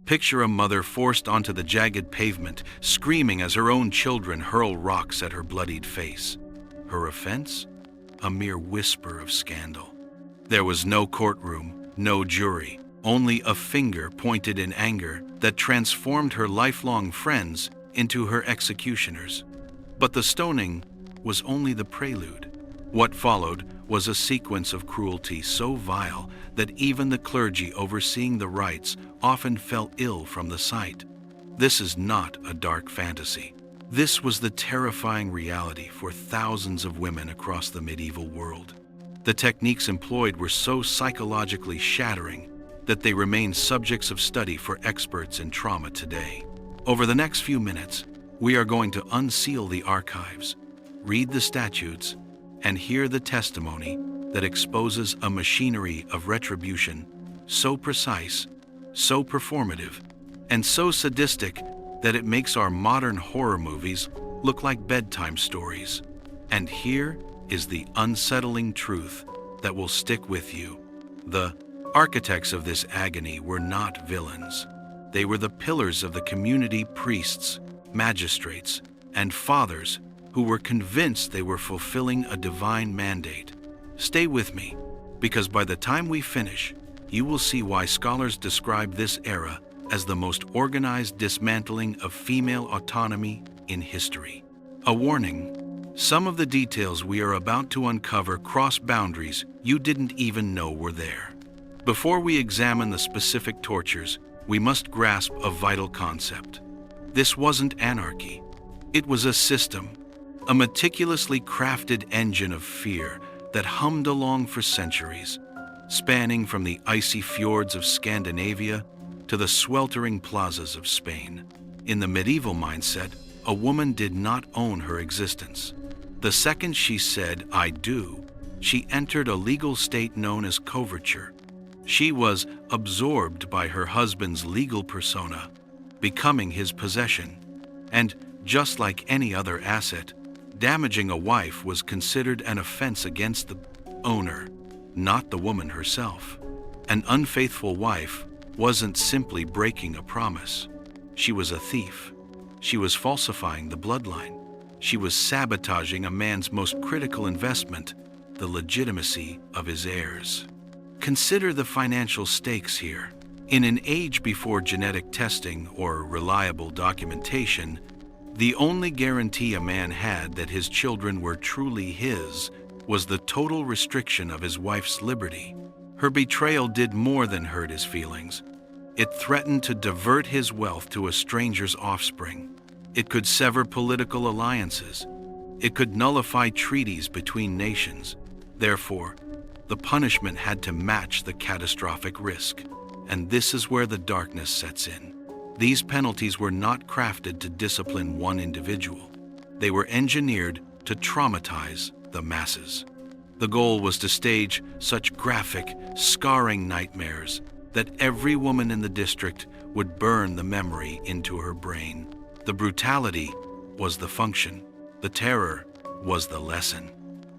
Picture a mother forced onto the jagged pavement, screaming as her own children hurl rocks at her bloodied face. Her offense? A mere whisper of scandal. There was no courtroom, no jury, only a finger pointed in anger that transformed her lifelong friends into her executioners. But the stoning was only the prelude. What followed was a sequence of cruelty so vile that even the clergy overseeing the rites often fell ill from the sight. This is not a dark fantasy. This was the terrifying reality for thousands of women across the medieval world. The techniques employed were so psychologically shattering that they remain subjects of study for experts in trauma today. Over the next few minutes, we are going to unseal the archives, read the statutes, and hear the testimony that exposes a machinery of retribution so precise, so performative, and so sadistic that it makes our modern horror movies look like bedtime stories. And here is the unsettling truth that will stick with you. The architects of this agony were not villains. They were the pillars of the community: priests, magistrates, and fathers who were convinced they were fulfilling a divine mandate. Stay with me, because by the time we finish, you will see why scholars describe this era as the most organized dismantling of female autonomy in history. A warning: some of the details we are about to uncover cross boundaries you didn't even know were there. Before we examine the specific tortures, we must grasp a vital concept. This wasn't anarchy. It was a system, a meticulously crafted engine of fear that hummed along for centuries, spanning from the icy fjords of Scandinavia to the sweltering plazas of Spain. In the medieval mindset, a woman did not own her existence. The second she said, "I do," she entered a legal state known as coverture. She was absorbed by her husband's legal persona, becoming his possession. And just like any other asset, damaging a wife was considered an offense against the owner, not the woman herself. An unfaithful wife wasn't simply breaking a promise. She was a thief. She was falsifying the bloodline. She was sabotaging a man's most critical investment, the legitimacy of his heirs. Consider the financial stakes here. In an age before genetic testing or reliable documentation, the only guarantee a man had that his children were truly his was the total restriction of his wife's liberty. Her betrayal did more than hurt his feelings. It threatened to divert his wealth to a stranger's offspring. It could sever political alliances. It could nullify treaties between nations. Therefore, the punishment had to match the catastrophic risk. And this is where the darkness sets in. These penalties were not crafted to discipline one individual. They were engineered to traumatize the masses. The goal was to stage such graphic, scarring nightmares that every woman in the district would burn the memory into her brain. The brutality was the function. The terror was the lesson.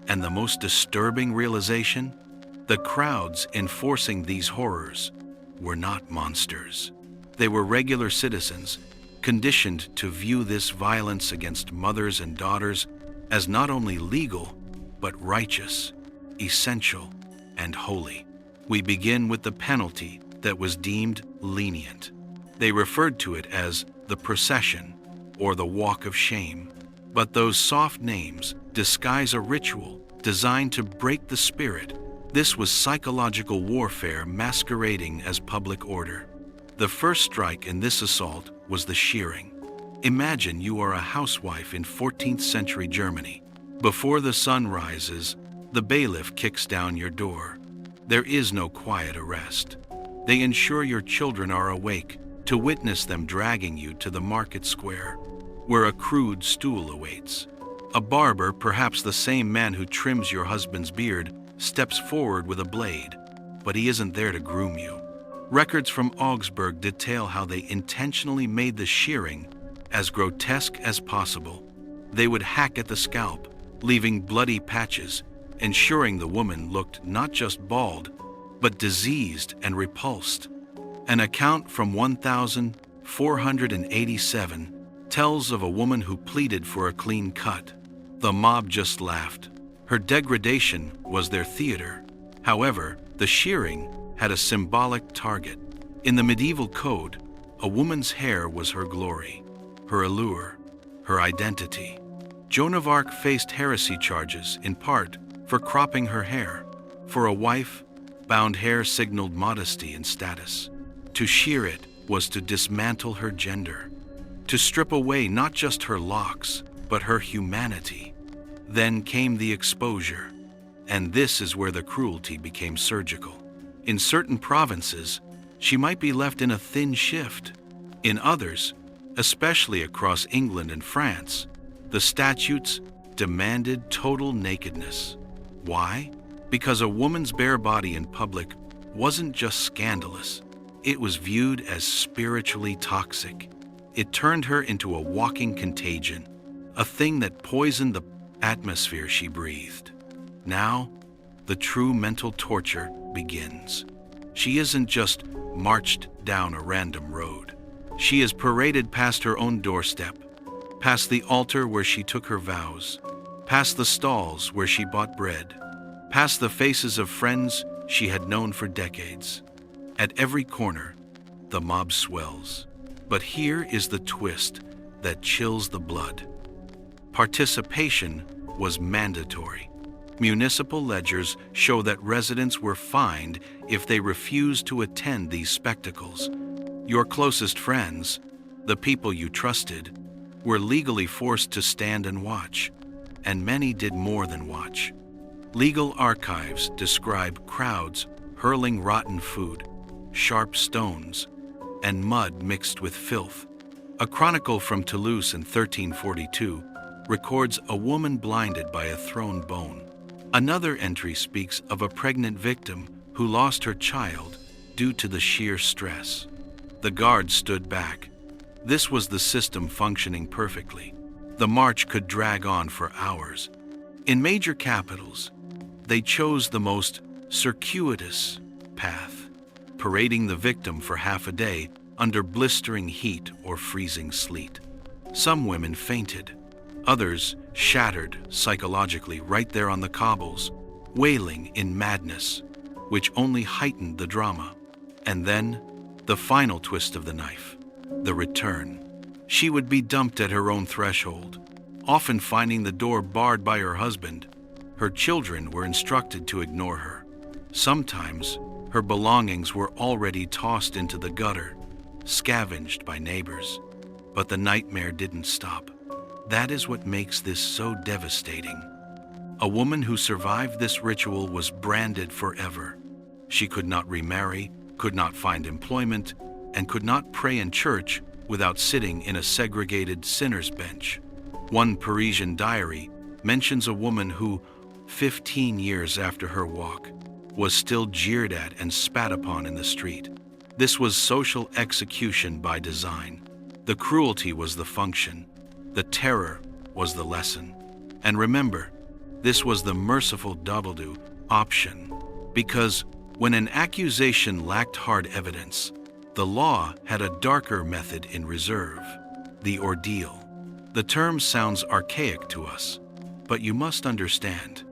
And the most disturbing realization? The crowds enforcing these horrors were not monsters. They were regular citizens, conditioned to view this violence against mothers and daughters as not only legal, but righteous, essential, and holy. We begin with the penalty that was deemed lenient. They referred to it as the procession or the walk of shame. But those soft names disguise a ritual designed to break the spirit. This was psychological warfare masquerading as public order. The first strike in this assault was the shearing. Imagine you are a housewife in 14th century Germany. Before the sun rises, the bailiff kicks down your door. There is no quiet arrest. They ensure your children are awake to witness them dragging you to the market square, where a crude stool awaits. A barber, perhaps the same man who trims your husband's beard, steps forward with a blade, but he isn't there to groom you. Records from Augsburg detail how they intentionally made the shearing as grotesque as possible. They would hack at the scalp, leaving bloody patches, ensuring the woman looked not just bald, but diseased and repulsed. An account from 1487 tells of a woman who pleaded for a clean cut. The mob just laughed. Her degradation was their theater. However, the shearing had a symbolic target. In the medieval code, a woman's hair was her glory, her allure, her identity. Joan of Arc faced heresy charges in part for cropping her hair. For a wife, bound hair signaled modesty and status. To shear it was to dismantle her gender, to strip away not just her locks, but her humanity. Then came the exposure, and this is where the cruelty became surgical. In certain provinces, she might be left in a thin shift. In others, especially across England and France, the statutes demanded total nakedness. Why? Because a woman's bare body in public wasn't just scandalous, it was viewed as spiritually toxic. It turned her into a walking contagion, a thing that poisoned the atmosphere she breathed. Now, the true mental torture begins. She isn't just marched down a random road. She is paraded past her own doorstep, past the altar where she took her vows, past the stalls where she bought bread, past the faces of friends she had known for decades. At every corner, the mob swells. But here is the twist that chills the blood. Participation was mandatory. Municipal ledgers show that residents were fined if they refused to attend these spectacles. Your closest friends, the people you trusted, were legally forced to stand and watch, and many did more than watch. Legal archives describe crowds hurling rotten food, sharp stones, and mud mixed with filth. A chronicle from Toulouse in 1342 records a woman blinded by a thrown bone. Another entry speaks of a pregnant victim who lost her child due to the sheer stress. The guards stood back. This was the system functioning perfectly. The march could drag on for hours. In major capitals, they chose the most circuitous path, parading the victim for half a day under blistering heat or freezing sleet. Some women fainted. Others shattered psychologically right there on the cobbles, wailing in madness, which only heightened the drama. And then, the final twist of the knife, the return. She would be dumped at her own threshold, often finding the door barred by her husband. Her children were instructed to ignore her. Sometimes, her belongings were already tossed into the gutter, scavenged by neighbors. But the nightmare didn't stop. That is what makes this so devastating. A woman who survived this ritual was branded forever. She could not remarry, could not find employment, and could not pray in church without sitting in a segregated sinner's bench. One Parisian diary mentions a woman who, 15 years after her walk, was still jeered at and spat upon in the street. This was social execution by design. The cruelty was the function. The terror was the lesson. And remember, this was the merciful double-do option, because when an accusation lacked hard evidence, the law had a darker method in reserve, the ordeal. The term sounds archaic to us, but you must understand,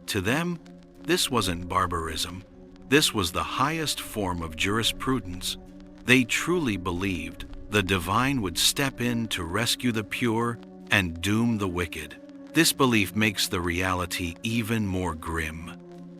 to them, this wasn't barbarism. This was the highest form of jurisprudence. They truly believed the divine would step in to rescue the pure and doom the wicked. This belief makes the reality even more grim.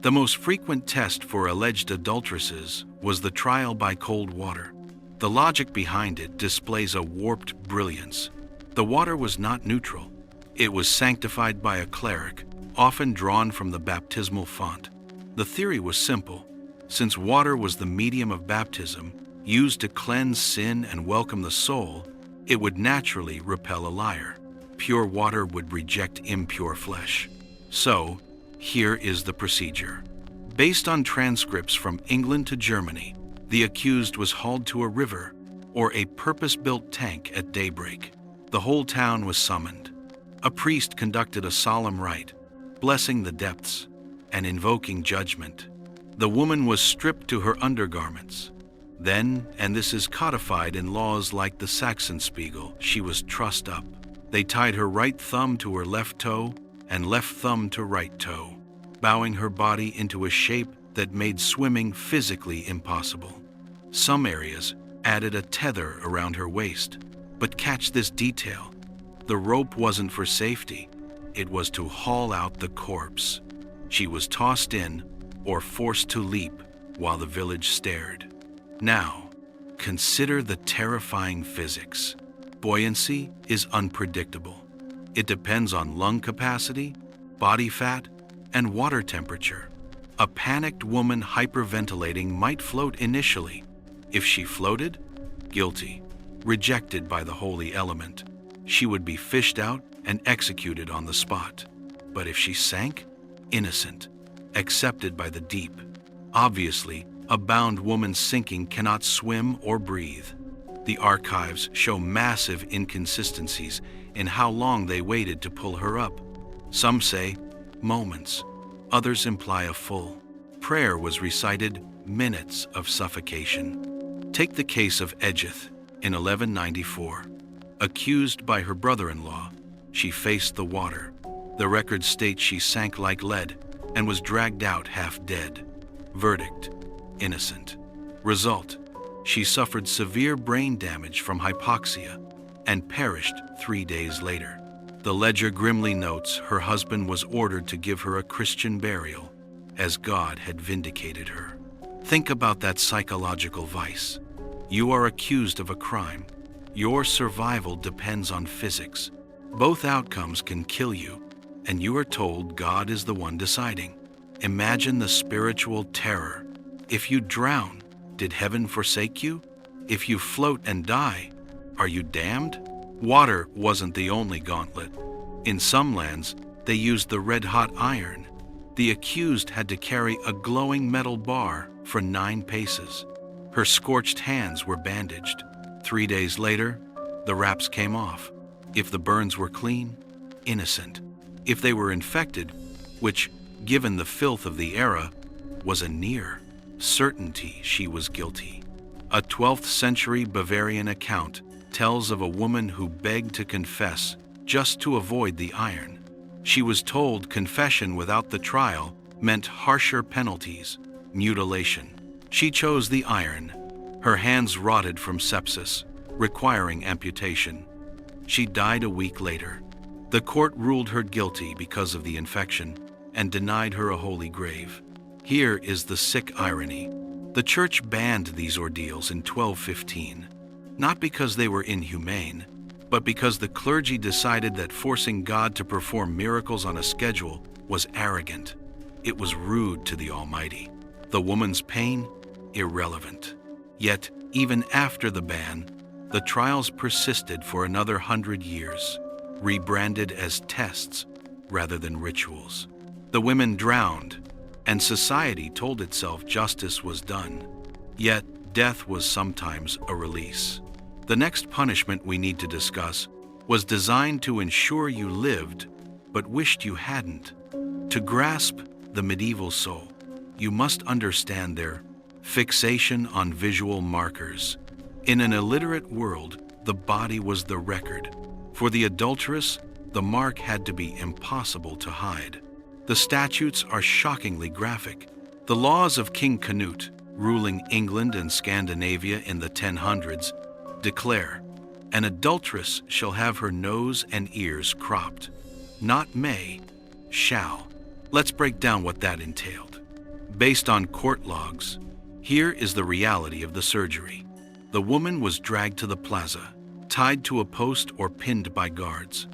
The most frequent test for alleged adulteresses was the trial by cold water. The logic behind it displays a warped brilliance. The water was not neutral. It was sanctified by a cleric, often drawn from the baptismal font. The theory was simple. Since water was the medium of baptism, used to cleanse sin and welcome the soul, it would naturally repel a liar. Pure water would reject impure flesh. So, here is the procedure. Based on transcripts from England to Germany, the accused was hauled to a river or a purpose-built tank at daybreak. The whole town was summoned. A priest conducted a solemn rite, blessing the depths and invoking judgment. The woman was stripped to her undergarments. Then, and this is codified in laws like the Saxonspiegel, she was trussed up. They tied her right thumb to her left toe and left thumb to right toe, bowing her body into a shape that made swimming physically impossible. Some areas added a tether around her waist. But catch this detail. The rope wasn't for safety. It was to haul out the corpse. She was tossed in or forced to leap while the village stared. Now, consider the terrifying physics. Buoyancy is unpredictable. It depends on lung capacity, body fat, and water temperature. A panicked woman hyperventilating might float initially. If she floated, guilty, rejected by the holy element. She would be fished out and executed on the spot. But if she sank, innocent, accepted by the deep. Obviously, a bound woman sinking cannot swim or breathe. The archives show massive inconsistencies in how long they waited to pull her up. Some say moments, others imply a full. Prayer was recited, minutes of suffocation. Take the case of Edgeth in 1194. Accused by her brother-in-law, she faced the water. The record states she sank like lead and was dragged out half dead. Verdict: innocent. Result: she suffered severe brain damage from hypoxia and perished 3 days later. The ledger grimly notes her husband was ordered to give her a Christian burial, as God had vindicated her. Think about that psychological vice. You are accused of a crime. Your survival depends on physics. Both outcomes can kill you, and you are told God is the one deciding. Imagine the spiritual terror. If you drown, did heaven forsake you? If you float and die, are you damned? Water wasn't the only gauntlet. In some lands, they used the red-hot iron. The accused had to carry a glowing metal bar for 9 paces. Her scorched hands were bandaged. 3 days later, the wraps came off. If the burns were clean, innocent. If they were infected, which, given the filth of the era, was a near certainty she was guilty. A 12th century Bavarian account tells of a woman who begged to confess just to avoid the iron. She was told confession without the trial meant harsher penalties, mutilation. She chose the iron. Her hands rotted from sepsis, requiring amputation. She died a week later. The court ruled her guilty because of the infection and denied her a holy grave. Here is the sick irony. The church banned these ordeals in 1215, not because they were inhumane, but because the clergy decided that forcing God to perform miracles on a schedule was arrogant. It was rude to the Almighty. The woman's pain, irrelevant. Yet, even after the ban, the trials persisted for another 100 years, rebranded as tests rather than rituals. The women drowned, and society told itself justice was done. Yet, death was sometimes a release. The next punishment we need to discuss was designed to ensure you lived, but wished you hadn't. To grasp the medieval soul, you must understand their fixation on visual markers. In an illiterate world, the body was the record. For the adulteress, the mark had to be impossible to hide. The statutes are shockingly graphic. The laws of King Canute, ruling England and Scandinavia in the 1000s, declare, an adulteress shall have her nose and ears cropped. Not may, shall. Let's break down what that entailed. Based on court logs, here is the reality of the surgery. The woman was dragged to the plaza, tied to a post or pinned by guards.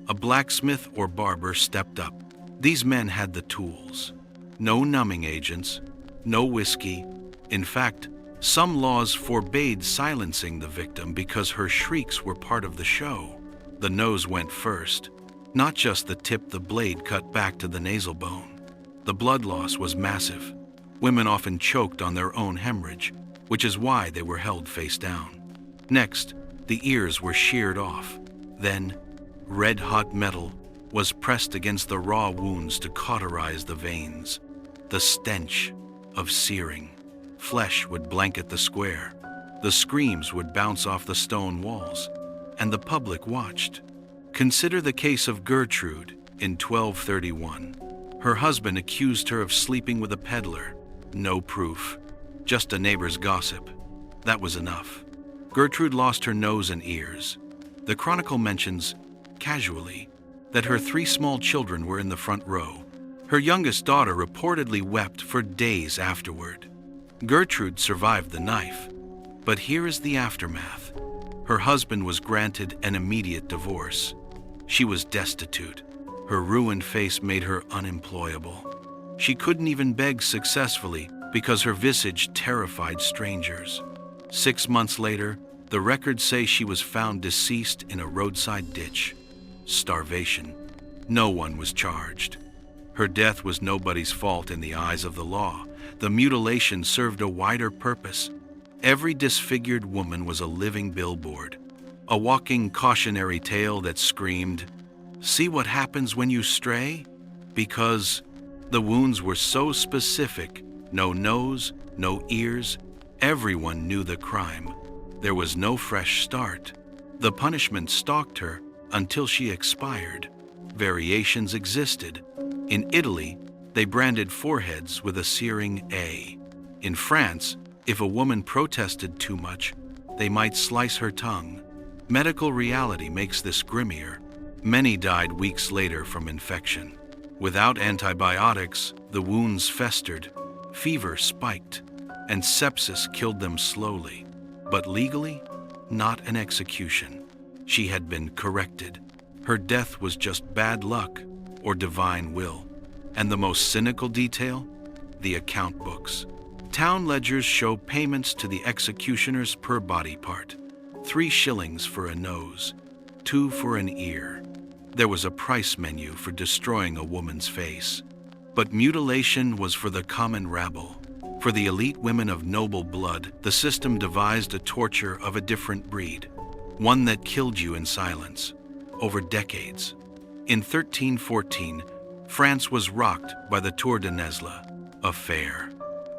A blacksmith or barber stepped up. These men had the tools. No numbing agents, no whiskey. In fact, some laws forbade silencing the victim because her shrieks were part of the show. The nose went first, not just the tip the blade cut back to the nasal bone. The blood loss was massive. Women often choked on their own hemorrhage, which is why they were held face down. Next, the ears were sheared off. Then, red-hot metal was pressed against the raw wounds to cauterize the veins. The stench of searing. Flesh would blanket the square. The screams would bounce off the stone walls, and the public watched. Consider the case of Gertrude in 1231. Her husband accused her of sleeping with a peddler. No proof, just a neighbor's gossip. That was enough. Gertrude lost her nose and ears. The chronicle mentions, casually, that her 3 small children were in the front row. Her youngest daughter reportedly wept for days afterward. Gertrude survived the knife, but here is the aftermath. Her husband was granted an immediate divorce. She was destitute. Her ruined face made her unemployable. She couldn't even beg successfully because her visage terrified strangers. 6 months later, the records say she was found deceased in a roadside ditch. Starvation. No one was charged. Her death was nobody's fault in the eyes of the law. The mutilation served a wider purpose. Every disfigured woman was a living billboard, a walking cautionary tale that screamed, "See what happens when you stray?" Because the wounds were so specific, no nose, no ears, everyone knew the crime. There was no fresh start. The punishment stalked her until she expired. Variations existed. In Italy, they branded foreheads with a searing A. In France, if a woman protested too much, they might slice her tongue. Medical reality makes this grimmier. Many died weeks later from infection. Without antibiotics, the wounds festered, fever spiked, and sepsis killed them slowly. But legally, not an execution. She had been corrected. Her death was just bad luck or divine will. And the most cynical detail? The account books. Town ledgers show payments to the executioners per body part. 3 shillings for a nose, 2 for an ear. There was a price menu for destroying a woman's face. But mutilation was for the common rabble. For the elite women of noble blood, the system devised a torture of a different breed, one that killed you in silence, over decades. In 1314, France was rocked by the Tour de Nesle affair.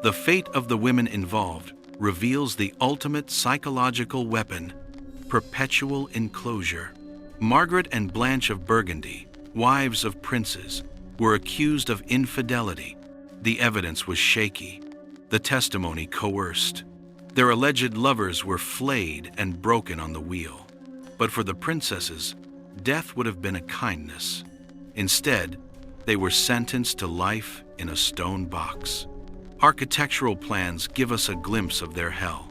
The fate of the women involved reveals the ultimate psychological weapon: perpetual enclosure. Margaret and Blanche of Burgundy, wives of princes, were accused of infidelity. The evidence was shaky, the testimony coerced. Their alleged lovers were flayed and broken on the wheel. But for the princesses, death would have been a kindness. Instead, they were sentenced to life in a stone box. Architectural plans give us a glimpse of their hell.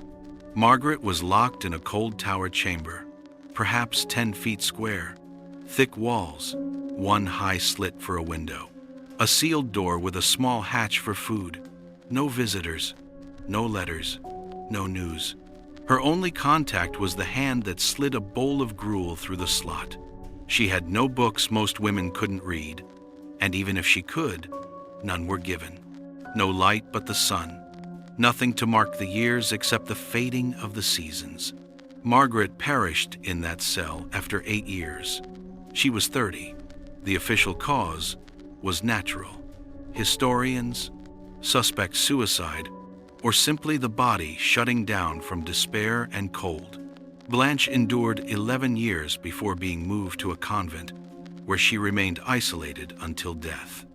Margaret was locked in a cold tower chamber, perhaps 10 feet square, thick walls, 1 high slit for a window, a sealed door with a small hatch for food. No visitors, no letters, no news. Her only contact was the hand that slid a bowl of gruel through the slot. She had no books most women couldn't read, and even if she could, none were given. No light but the sun. Nothing to mark the years except the fading of the seasons. Margaret perished in that cell after 8 years. She was 30. The official cause was natural. Historians suspect suicide, or simply the body shutting down from despair and cold. Blanche endured 11 years before being moved to a convent, where she remained isolated until death.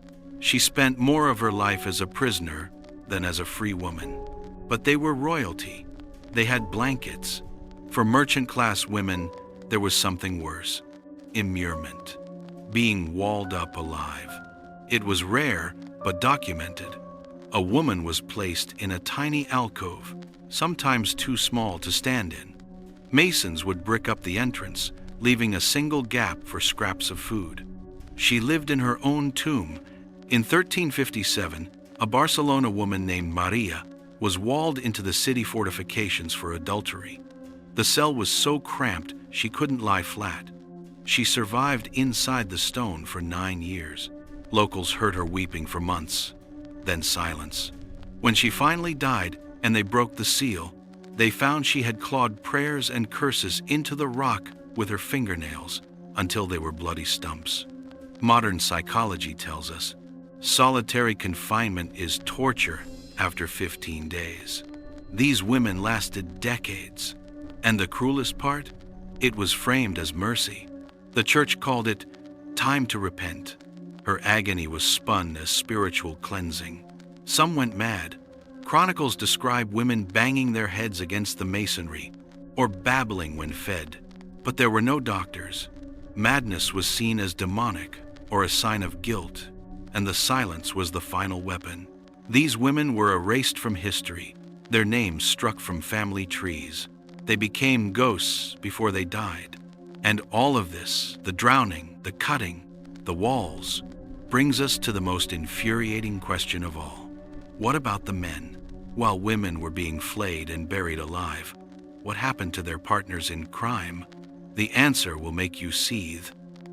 She spent more of her life as a prisoner than as a free woman. But they were royalty. They had blankets. For merchant-class women, there was something worse: immurement, being walled up alive. It was rare, but documented. A woman was placed in a tiny alcove, sometimes too small to stand in. Masons would brick up the entrance, leaving a single gap for scraps of food. She lived in her own tomb. In 1357, a Barcelona woman named Maria was walled into the city fortifications for adultery. The cell was so cramped she couldn't lie flat. She survived inside the stone for 9 years. Locals heard her weeping for months, then silence. When she finally died and they broke the seal, they found she had clawed prayers and curses into the rock with her fingernails until they were bloody stumps. Modern psychology tells us solitary confinement is torture after 15 days. These women lasted decades. And the cruelest part? It was framed as mercy. The church called it time to repent. Her agony was spun as spiritual cleansing. Some went mad. Chronicles describe women banging their heads against the masonry or babbling when fed. But there were no doctors. Madness was seen as demonic or a sign of guilt, and the silence was the final weapon. These women were erased from history, their names struck from family trees. They became ghosts before they died. And all of this, the drowning, the cutting, the walls, brings us to the most infuriating question of all. What about the men? While women were being flayed and buried alive, what happened to their partners in crime? The answer will make you seethe.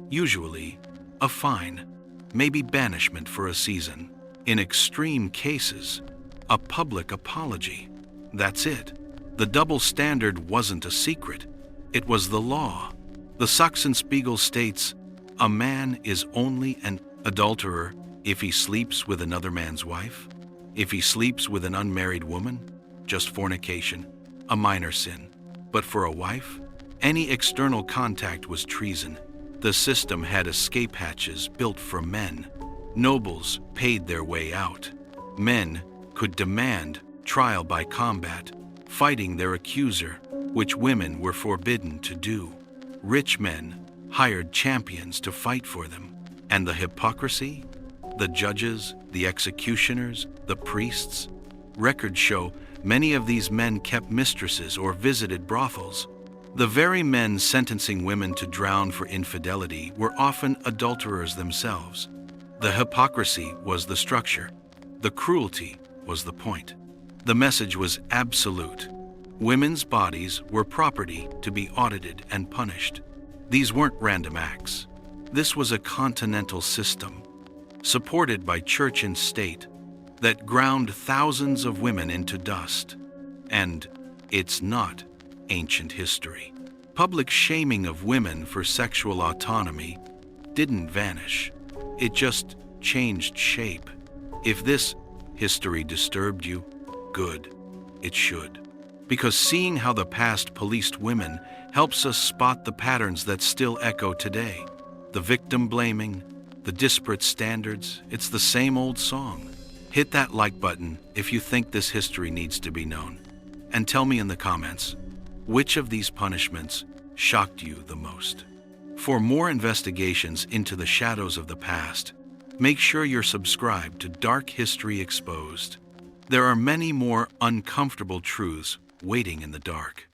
Usually, a fine, maybe banishment for a season. In extreme cases, a public apology. That's it. The double standard wasn't a secret. It was the law. The Sachsenspiegel states, a man is only an adulterer if he sleeps with another man's wife. If he sleeps with an unmarried woman, just fornication, a minor sin. But for a wife, any external contact was treason. The system had escape hatches built for men. Nobles paid their way out. Men could demand trial by combat, fighting their accuser, which women were forbidden to do. Rich men hired champions to fight for them. And the hypocrisy? The judges, the executioners, the priests? Records show many of these men kept mistresses or visited brothels. The very men sentencing women to drown for infidelity were often adulterers themselves. The hypocrisy was the structure. The cruelty was the point. The message was absolute. Women's bodies were property to be audited and punished. These weren't random acts. This was a continental system, supported by church and state, that ground thousands of women into dust. And it's not ancient history. Public shaming of women for sexual autonomy didn't vanish. It just changed shape. If this history disturbed you, good. It should. Because seeing how the past policed women helps us spot the patterns that still echo today. The victim blaming, the disparate standards, it's the same old song. Hit that like button if you think this history needs to be known. And tell me in the comments, which of these punishments shocked you the most? For more investigations into the shadows of the past, make sure you're subscribed to Dark History Exposed. There are many more uncomfortable truths waiting in the dark.